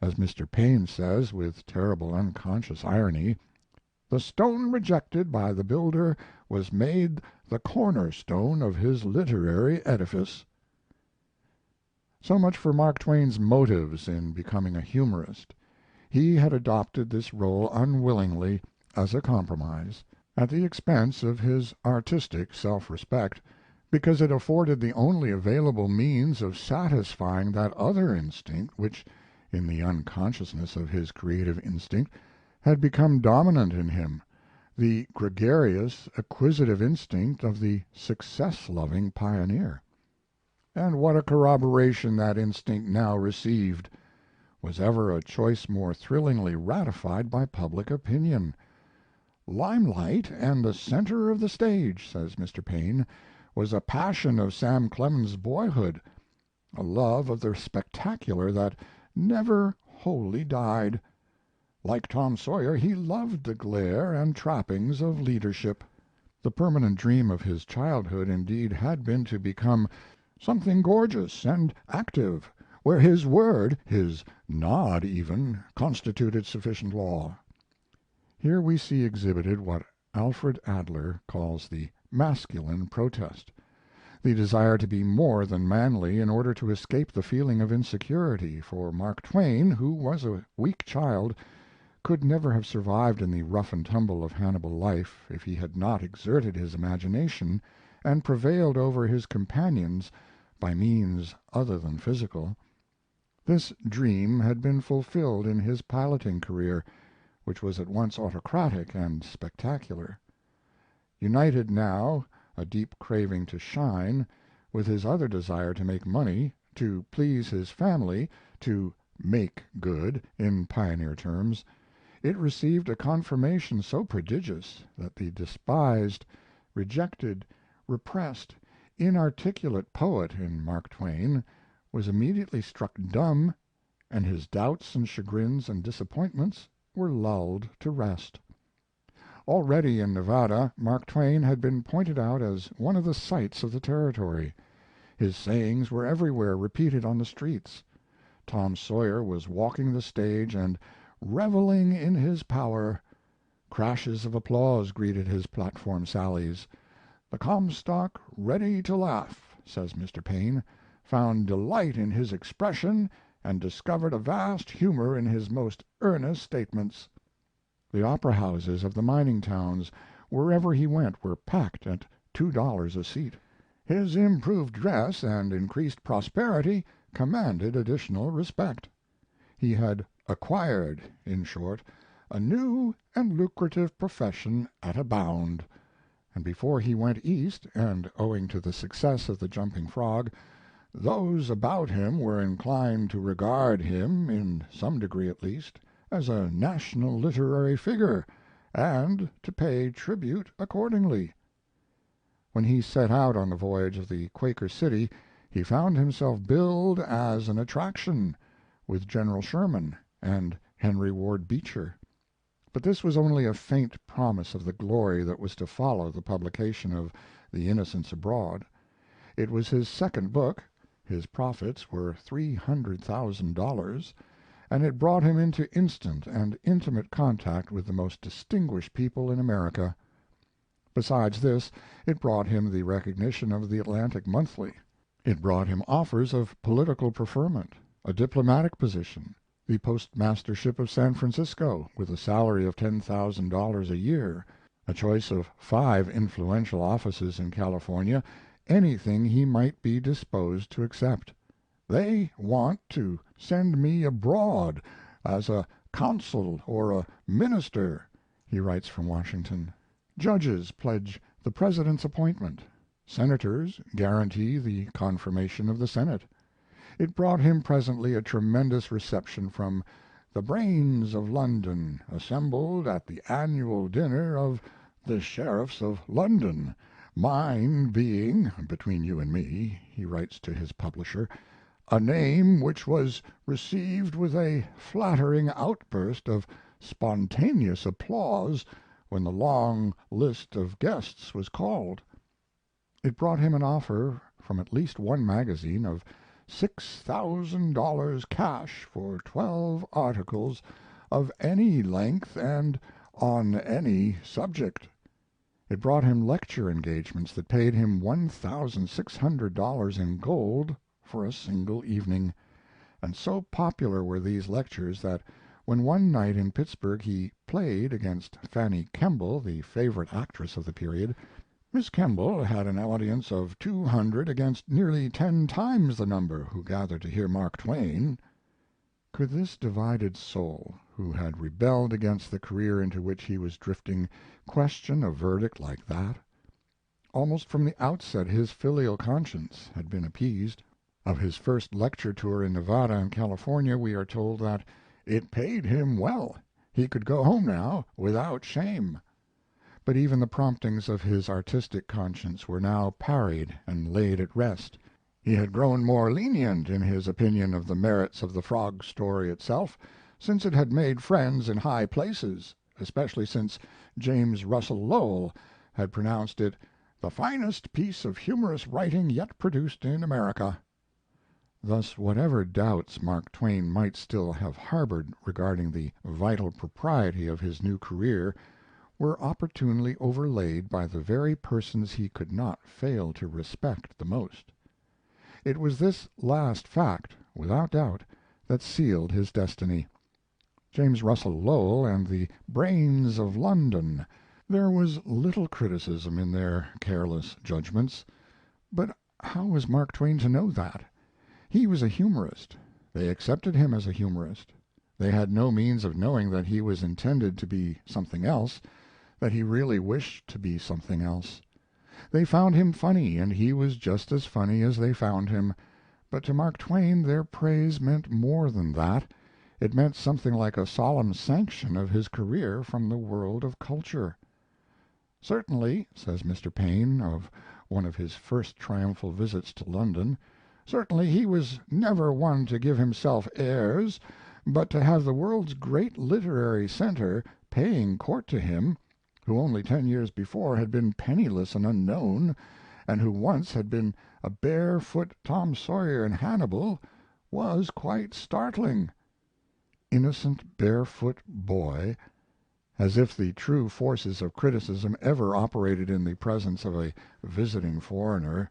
As Mr. Paine says, with terrible unconscious irony, "The stone rejected by the builder was made the corner stone of his literary edifice." So much for Mark Twain's motives in becoming a humorist. He had adopted this role unwillingly, as a compromise, at the expense of his artistic self respect, because it afforded the only available means of satisfying that other instinct which, in the unconsciousness of his creative instinct, had become dominant in him, the gregarious, acquisitive instinct of the success loving pioneer. And what a corroboration that instinct now received! Was ever a choice more thrillingly ratified by public opinion? "Limelight and the center of the stage," says Mr. Paine, "was a passion of Sam Clemens' boyhood, a love of the spectacular that never wholly died. Like Tom Sawyer, he loved the glare and trappings of leadership." The permanent dream of his childhood, indeed, had been to become "something gorgeous and active, where his word, his nod even, constituted sufficient law." Here we see exhibited what Alfred Adler calls the masculine protest, the desire to be more than manly in order to escape the feeling of insecurity, for Mark Twain, who was a weak child, could never have survived in the rough and tumble of Hannibal life if he had not exerted his imagination and prevailed over his companions by means other than physical. This dream had been fulfilled in his piloting career, which was at once autocratic and spectacular. United now, a deep craving to shine, with his other desire to make money, to please his family, to "make good" in pioneer terms, it received a confirmation so prodigious that the despised, rejected, repressed, inarticulate poet in Mark Twain was immediately struck dumb, and his doubts and chagrins and disappointments were lulled to rest. Already in Nevada Mark Twain had been pointed out as one of the sights of the territory. His sayings were everywhere repeated on the streets. Tom Sawyer was walking the stage and "reveling in his power." Crashes of applause greeted his platform sallies. "The Comstock, ready to laugh," says Mr. Paine, "found delight in his expression and discovered a vast humor in his most earnest statements." The opera houses of the mining towns, wherever he went, were packed at $2 a seat. His improved dress and increased prosperity commanded additional respect. He had acquired, in short, a new and lucrative profession at a bound, and before he went East, and owing to the success of the Jumping Frog, those about him were inclined to regard him, in some degree at least, as a national literary figure, and to pay tribute accordingly. When he set out on the voyage of the Quaker City he found himself billed as an attraction, with General Sherman and Henry Ward Beecher. But this was only a faint promise of the glory that was to follow the publication of The Innocents Abroad. It was his second book, his profits were $300,000, and it brought him into instant and intimate contact with the most distinguished people in America. Besides this, it brought him the recognition of the Atlantic Monthly. It brought him offers of political preferment, a diplomatic position, the postmastership of San Francisco, with a salary of $10,000 a year, a choice of 5 influential offices in California, anything he might be disposed to accept. "They want to send me abroad as a consul or a minister," he writes from Washington. Judges pledge the President's appointment. Senators guarantee the confirmation of the Senate. It brought him presently a tremendous reception from "the brains of London, assembled at the annual dinner of the Sheriffs of London, mine being, between you and me," he writes to his publisher, "a name which was received with a flattering outburst of spontaneous applause when the long list of guests was called." It brought him an offer from at least one magazine of $6,000 cash for 12 articles of any length and on any subject. It brought him lecture engagements that paid him $1,600 in gold for a single evening, and so popular were these lectures that when one night in Pittsburgh he "played" against Fanny Kemble, the favorite actress of the period, Miss Kemble had an audience of 200 against nearly 10 times the number who gathered to hear Mark Twain. Could this divided soul, who had rebelled against the career into which he was drifting, question a verdict like that? Almost from the outset his filial conscience had been appeased. Of his first lecture tour in Nevada and California we are told that "it paid him well. He could go home now without shame." But even the promptings of his artistic conscience were now parried and laid at rest. He had grown more lenient in his opinion of the merits of the frog story itself, since it had made friends in high places, especially since James Russell Lowell had pronounced it "the finest piece of humorous writing yet produced in America." Thus, whatever doubts Mark Twain might still have harbored regarding the vital propriety of his new career were opportunely overlaid by the very persons he could not fail to respect the most. It was this last fact, without doubt, that sealed his destiny. James Russell Lowell and the brains of London, there was little criticism in their careless judgments. But how was Mark Twain to know that? He was a humorist. They accepted him as a humorist. They had no means of knowing that he was intended to be something else, that he really wished to be something else. They found him funny, and he was just as funny as they found him, but to Mark Twain their praise meant more than that. It meant something like a solemn sanction of his career from the world of culture. "Certainly," says Mr. Paine of one of his first triumphal visits to London, "certainly he was never one to give himself airs, but to have the world's great literary center paying court to him, who only 10 years before had been penniless and unknown, and who once had been a barefoot Tom Sawyer in Hannibal, was quite startling." Innocent barefoot boy! As if the true forces of criticism ever operated in the presence of a visiting foreigner.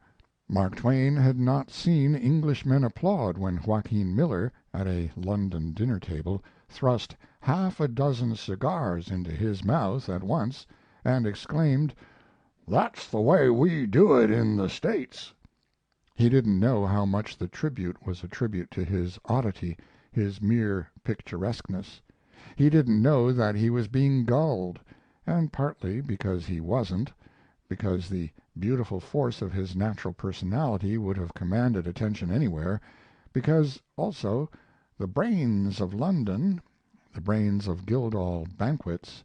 Mark Twain had not seen Englishmen applaud when Joaquin Miller, at a London dinner table, thrust half a dozen cigars into his mouth at once and exclaimed, "That's the way we do it in the States." He didn't know how much the tribute was a tribute to his oddity, his mere picturesqueness. He didn't know that he was being gulled, and partly because he wasn't, because the beautiful force of his natural personality would have commanded attention anywhere, because, also, the brains of London, the brains of Guildhall banquets,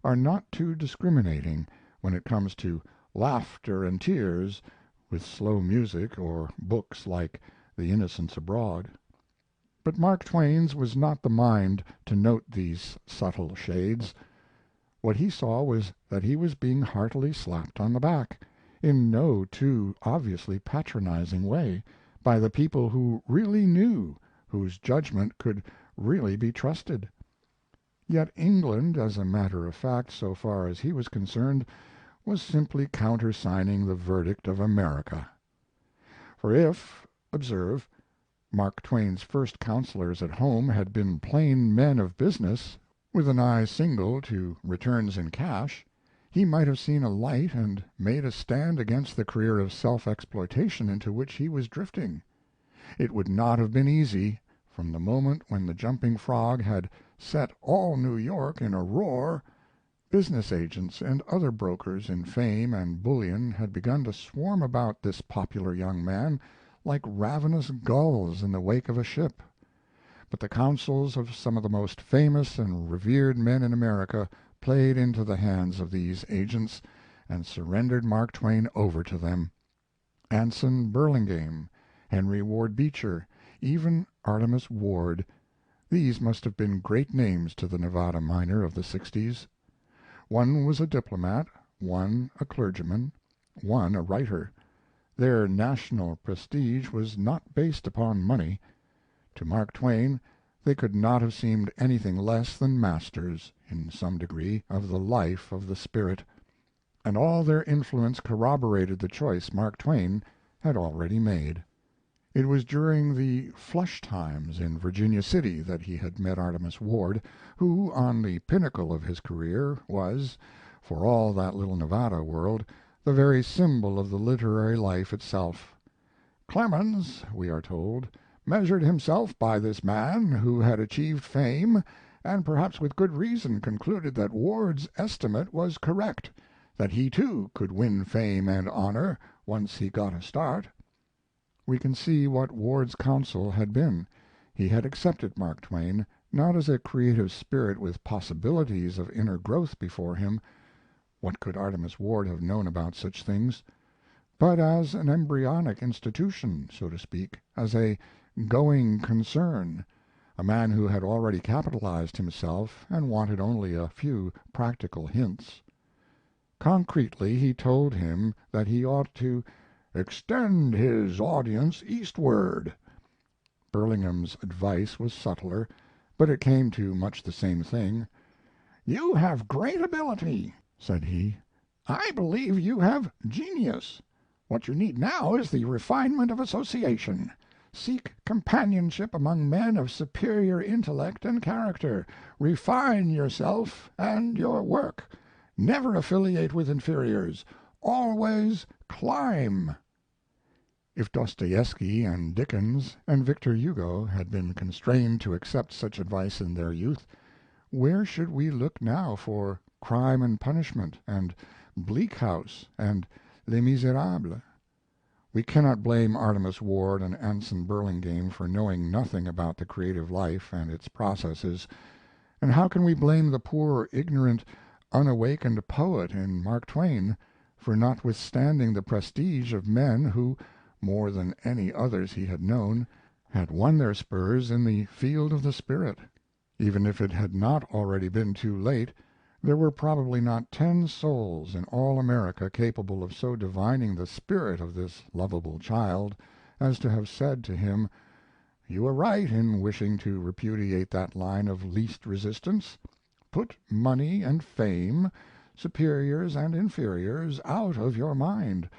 are not too discriminating when it comes to laughter and tears with slow music or books like The Innocents Abroad. But Mark Twain's was not the mind to note these subtle shades. What he saw was that he was being heartily slapped on the back, in no too obviously patronizing way, by the people who really knew, whose judgment could really be trusted. Yet England, as a matter of fact, so far as he was concerned, was simply countersigning the verdict of America. For if, observe, Mark Twain's first counselors at home had been plain men of business, with an eye single to returns in cash, he might have seen a light and made a stand against the career of self-exploitation into which he was drifting. It would not have been easy, from the moment when the Jumping Frog had set all New York in a roar. Business agents and other brokers in fame and bullion had begun to swarm about this popular young man like ravenous gulls in the wake of a ship. But the counsels of some of the most famous and revered men in America played into the hands of these agents, and surrendered Mark Twain over to them. Anson Burlingame, Henry Ward Beecher, even Artemus Ward, these must have been great names to the Nevada miner of the 60s. One was a diplomat, one a clergyman, one a writer. Their national prestige was not based upon money. To Mark Twain they could not have seemed anything less than masters, in some degree, of the life of the spirit, and all their influence corroborated the choice Mark Twain had already made. It was during the "flush times" in Virginia City that he had met Artemus Ward, who, on the pinnacle of his career, was, for all that little Nevada world, the very symbol of the literary life itself. Clemens, we are told, measured himself by this man who had achieved fame, and perhaps with good reason concluded that Ward's estimate was correct, that he too could win fame and honor once he got a start. We can see what Ward's counsel had been. He had accepted Mark Twain, not as a creative spirit with possibilities of inner growth before him what could Artemus Ward have known about such things? But as an embryonic institution, so to speak, as a going concern, a man who had already capitalized himself and wanted only a few practical hints. Concretely he told him that he ought to "extend his audience eastward." Burlingame's advice was subtler, but it came to much the same thing. "You have great ability," said he. "I believe you have genius. What you need now is the refinement of association. Seek companionship among men of superior intellect and character. Refine yourself and your work. Never affiliate with inferiors. Always climb." If Dostoevsky and Dickens and Victor Hugo had been constrained to accept such advice in their youth, where should we look now for Crime and Punishment and Bleak House and Les Miserables? We cannot blame Artemus Ward and Anson Burlingame for knowing nothing about the creative life and its processes, and how can we blame the poor, ignorant, unawakened poet in Mark Twain for not withstanding the prestige of men who, more than any others he had known, had won their spurs in the field of the spirit? Even if it had not already been too late, there were probably not 10 souls in all America capable of so divining the spirit of this lovable child as to have said to him, "You are right in wishing to repudiate that line of least resistance. Put money and fame, superiors and inferiors, out of your mind.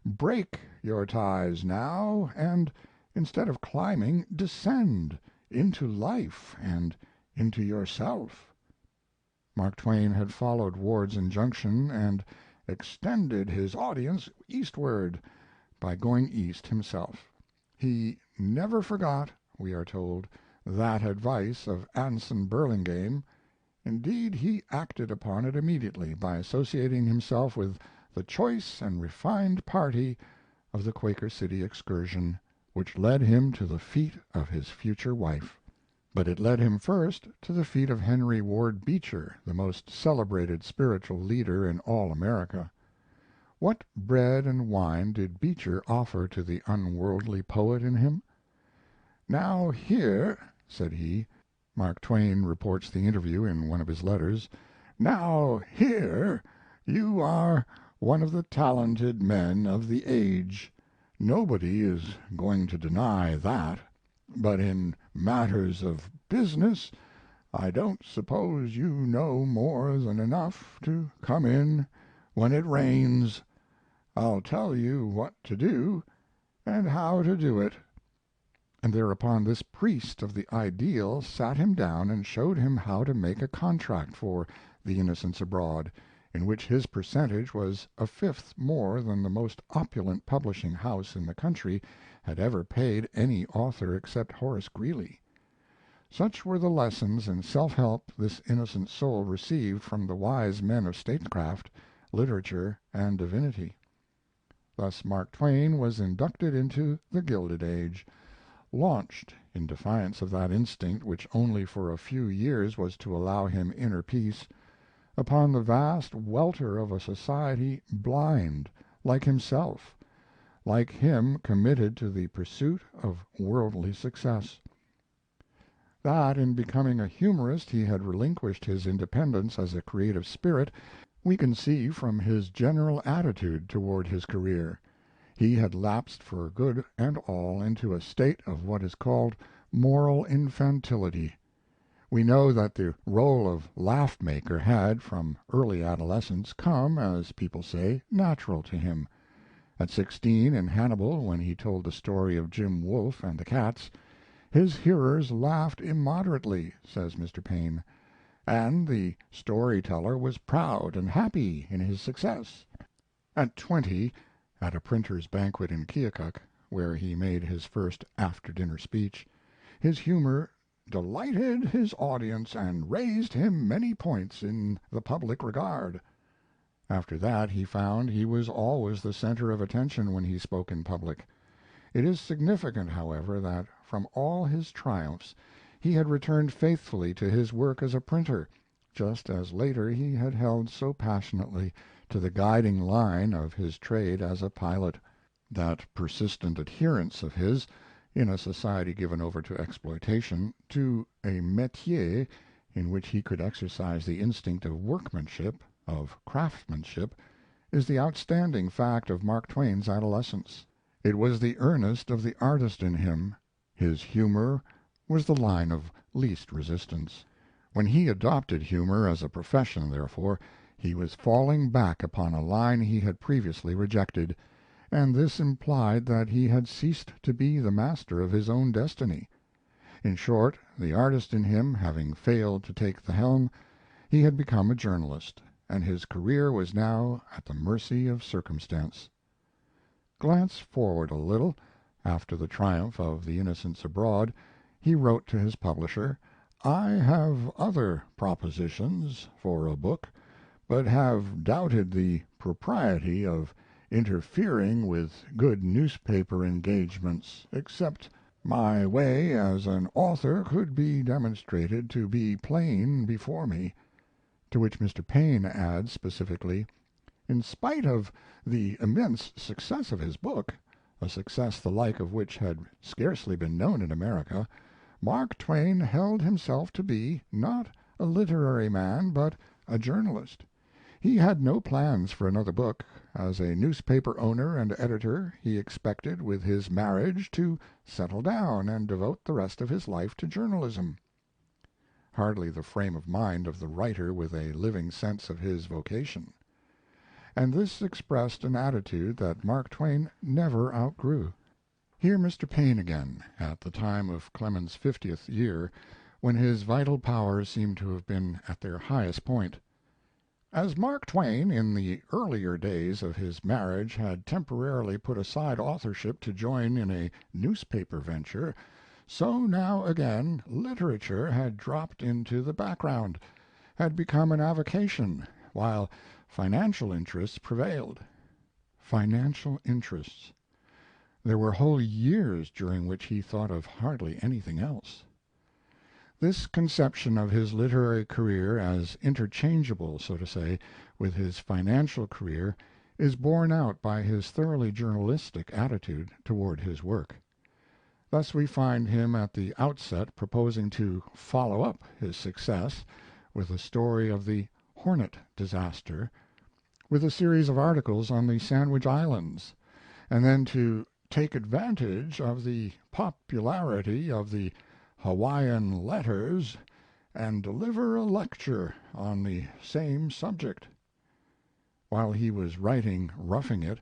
Break your ties now, and, instead of climbing, descend into life and into yourself." Mark Twain had followed Ward's injunction and "extended his audience eastward" by going east himself. He "never forgot," we are told, "that advice of Anson Burlingame." Indeed, he acted upon it immediately by associating himself with the choice and refined party of the Quaker City excursion, which led him to the feet of his future wife. But it led him first to the feet of Henry Ward Beecher, the most celebrated spiritual leader in all America. What bread and wine did Beecher offer to the unworldly poet in him? "Now here," said he Mark Twain reports the interview in one of his letters, "now here you are one of the talented men of the age. Nobody is going to deny that. But in matters of business I don't suppose you know more than enough to come in when it rains. I'll tell you what to do and how to do it." And thereupon this priest of the ideal sat him down and showed him how to make a contract for The Innocents Abroad, in which his percentage was a fifth more than the most opulent publishing house in the country had ever paid any author except Horace Greeley. Such were the lessons in self-help this innocent soul received from the wise men of statecraft, literature, and divinity. Thus Mark Twain was inducted into the Gilded Age, launched, in defiance of that instinct which only for a few years was to allow him inner peace, upon the vast welter of a society blind, like himself, like him committed to the pursuit of worldly success. That in becoming a humorist he had relinquished his independence as a creative spirit we can see from his general attitude toward his career. He had lapsed for good and all into a state of what is called moral infantility. We know that the role of laugh maker had, from early adolescence, come, as people say, natural to him. At 16, in Hannibal, when he told the story of Jim Wolfe and the cats, his hearers laughed immoderately, says Mr. Paine, and the story teller was proud and happy in his success. At 20, at a printer's banquet in Keokuk, where he made his first after dinner speech, his humor delighted his audience and raised him many points in the public regard. After that he found he was always the center of attention when he spoke in public. It is significant, however, that from all his triumphs he had returned faithfully to his work as a printer, just as later he had held so passionately to the guiding line of his trade as a pilot. That persistent adherence of his, in a society given over to exploitation, to a métier in which he could exercise the instinct of workmanship, of craftsmanship, is the outstanding fact of Mark Twain's adolescence. It was the earnest of the artist in him. His humor was the line of least resistance. When he adopted humor as a profession, therefore, he was falling back upon a line he had previously rejected, and this implied that he had ceased to be the master of his own destiny. In short, the artist in him having failed to take the helm, he had become a journalist, and his career was now at the mercy of circumstance. Glance forward a little. After the triumph of The Innocents Abroad, he wrote to his publisher, "I have other propositions for a book, but have doubted the propriety of interfering with good newspaper engagements, except my way as an author could be demonstrated to be plain before me." To which Mr. Paine adds specifically, "In spite of the immense success of his book, a success the like of which had scarcely been known in America, Mark Twain held himself to be, not a literary man, but a journalist. He had no plans for another book. As a newspaper owner and editor he expected with his marriage to settle down and devote the rest of his life to journalism." Hardly the frame of mind of the writer with a living sense of his vocation. And this expressed an attitude that Mark Twain never outgrew. Hear Mr. Paine again, at the time of Clemens' 50th year, when his vital powers seem to have been at their highest point. As Mark Twain, in the earlier days of his marriage, had temporarily put aside authorship to join in a newspaper venture, so now again literature had dropped into the background, had become an avocation, while financial interests prevailed. Financial interests! There were whole years during which he thought of hardly anything else. This conception of his literary career as interchangeable, so to say, with his financial career is borne out by his thoroughly journalistic attitude toward his work. Thus we find him at the outset proposing to follow up his success with a story of the Hornet disaster, with a series of articles on the Sandwich Islands, and then to take advantage of the popularity of the Hawaiian letters and deliver a lecture on the same subject. While he was writing Roughing It,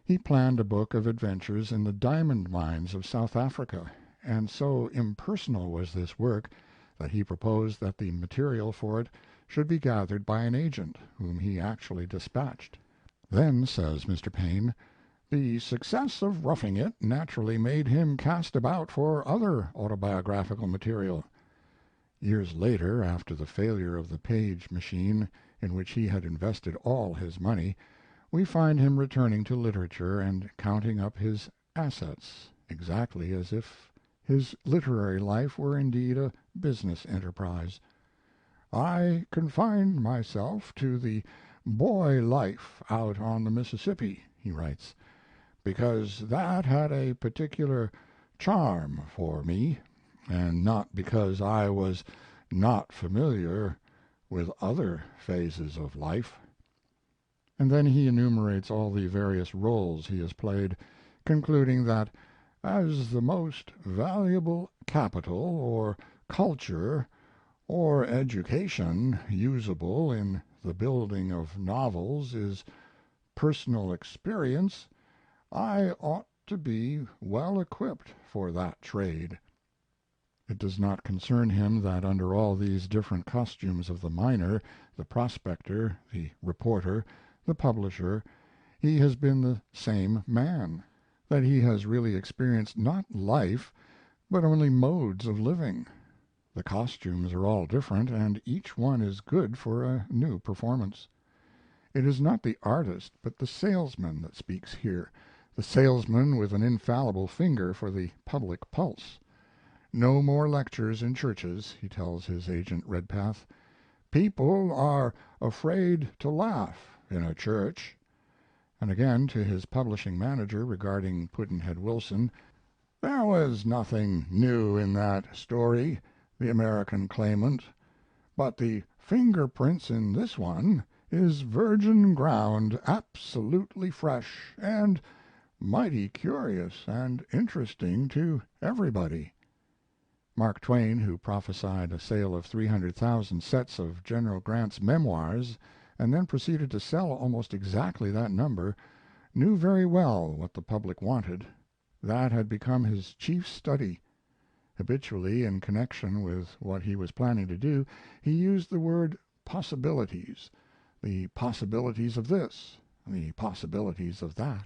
he planned a book of adventures in the diamond mines of South Africa, and so impersonal was this work that he proposed that the material for it should be gathered by an agent, whom he actually dispatched. Then, says Mr. Paine, the success of Roughing It naturally made him cast about for other autobiographical material. Years later, after the failure of the Page machine, in which he had invested all his money, we find him returning to literature and counting up his assets, exactly as if his literary life were indeed a business enterprise. I confined myself to the boy life out on the Mississippi," he writes, "because that had a particular charm for me, and not because I was not familiar with other phases of life." And then he enumerates all the various roles he has played, concluding that as the most valuable capital or culture or education usable in the building of novels is personal experience, I ought to be well equipped for that trade. It does not concern him that under all these different costumes of the miner, the prospector, the reporter, the publisher, he has been the same man, that he has really experienced not life, but only modes of living. The costumes are all different, and each one is good for a new performance. It is not the artist, but the salesman that speaks here, the salesman with an infallible finger for the public pulse. No more lectures in churches, he tells his agent Redpath. People are afraid to laugh in a church. And again to his publishing manager regarding Pudd'nhead Wilson, "There was nothing new in that story, The American Claimant, but the fingerprints in this one is virgin ground, absolutely fresh, and mighty curious and interesting to everybody." Mark Twain, who prophesied a sale of 300,000 sets of General Grant's memoirs and then proceeded to sell almost exactly that number, knew very well what the public wanted. That had become his chief study. Habitually, in connection with what he was planning to do, he used the word possibilities, the possibilities of this, the possibilities of that,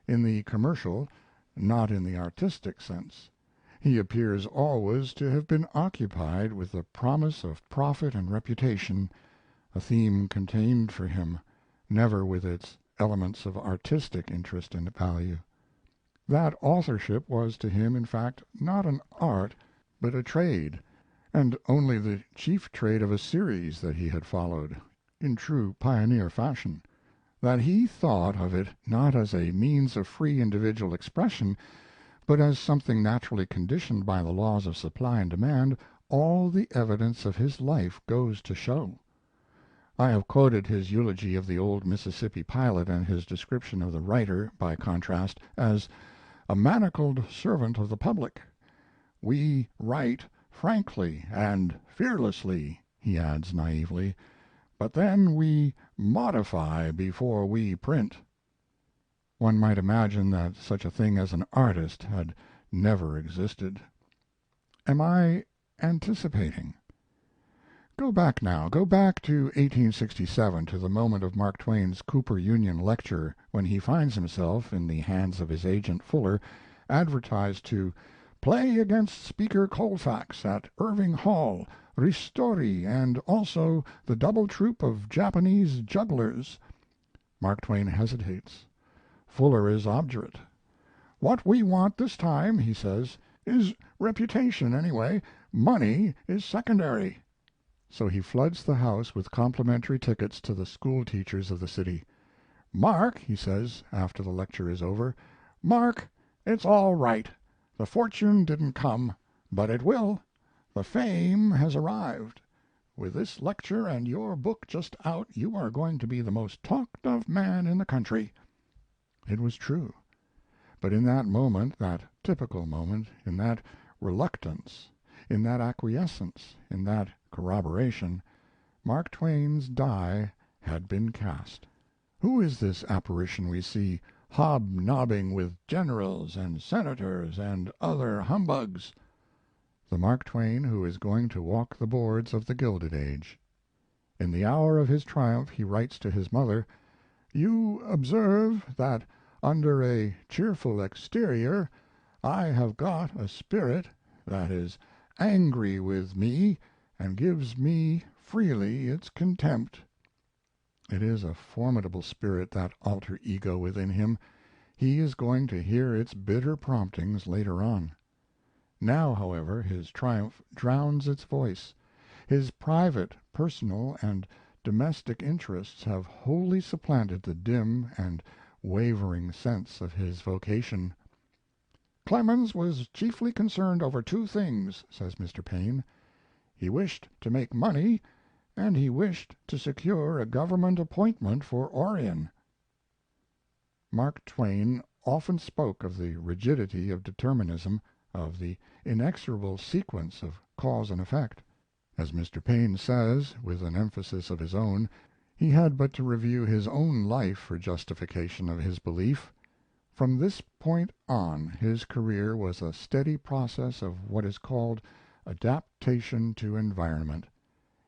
in the commercial, not in the artistic sense. He appears always to have been occupied with the promise of profit and reputation, a theme contained for him, never with its elements of artistic interest and value. That authorship was to him, in fact, not an art, but a trade, and only the chief trade of a series that he had followed, in true pioneer fashion. That he thought of it not as a means of free individual expression, but as something naturally conditioned by the laws of supply and demand, all the evidence of his life goes to show. I have quoted his eulogy of the old Mississippi pilot and his description of the writer, by contrast, as a manacled servant of the public. "We write frankly and fearlessly," he adds naively, "but then we modify before we print." One might imagine that such a thing as an artist had never existed. Am I anticipating? Go back now, go back to 1867, to the moment of Mark Twain's Cooper Union lecture, when he finds himself, in the hands of his agent Fuller, advertised to "play against Speaker Colfax at Irving Hall, Ristori, and also the double troupe of Japanese jugglers." Mark Twain hesitates. Fuller is obdurate. "What we want this time," he says, "is reputation, anyway. Money is secondary." So he floods the house with complimentary tickets to the school teachers of the city. "Mark," he says, after the lecture is over, "Mark, it's all right. The fortune didn't come, but it will. The fame has arrived. With this lecture and your book just out you are going to be the most talked of man in the country." It was true. But in that moment, that typical moment, in that reluctance, in that acquiescence, in that corroboration, Mark Twain's die had been cast. Who is this apparition we see hobnobbing with generals and senators and other humbugs? The Mark Twain who is going to walk the boards of the Gilded Age. In the hour of his triumph he writes to his mother, "You observe that under a cheerful exterior I have got a spirit that is angry with me and gives me freely its contempt." It is a formidable spirit, that alter ego within him. He is going to hear its bitter promptings later on. Now, however, his triumph drowns its voice. His private, personal, and domestic interests have wholly supplanted the dim and wavering sense of his vocation. "Clemens was chiefly concerned over two things," says Mr. Paine. "He wished to make money, and he wished to secure a government appointment for Orion." Mark Twain often spoke of the rigidity of determinism, of the inexorable sequence of cause and effect. As Mr. Paine says, with an emphasis of his own, he had but to review his own life for justification of his belief. From this point on his career was a steady process of what is called adaptation to environment.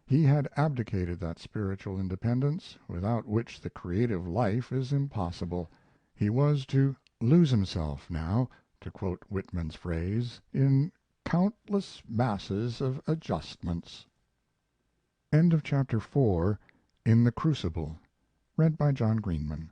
He had abdicated that spiritual independence without which the creative life is impossible. He was to lose himself now, to quote Whitman's phrase, in countless masses of adjustments. End of Chapter 4, In the Crucible, read by John Greenman.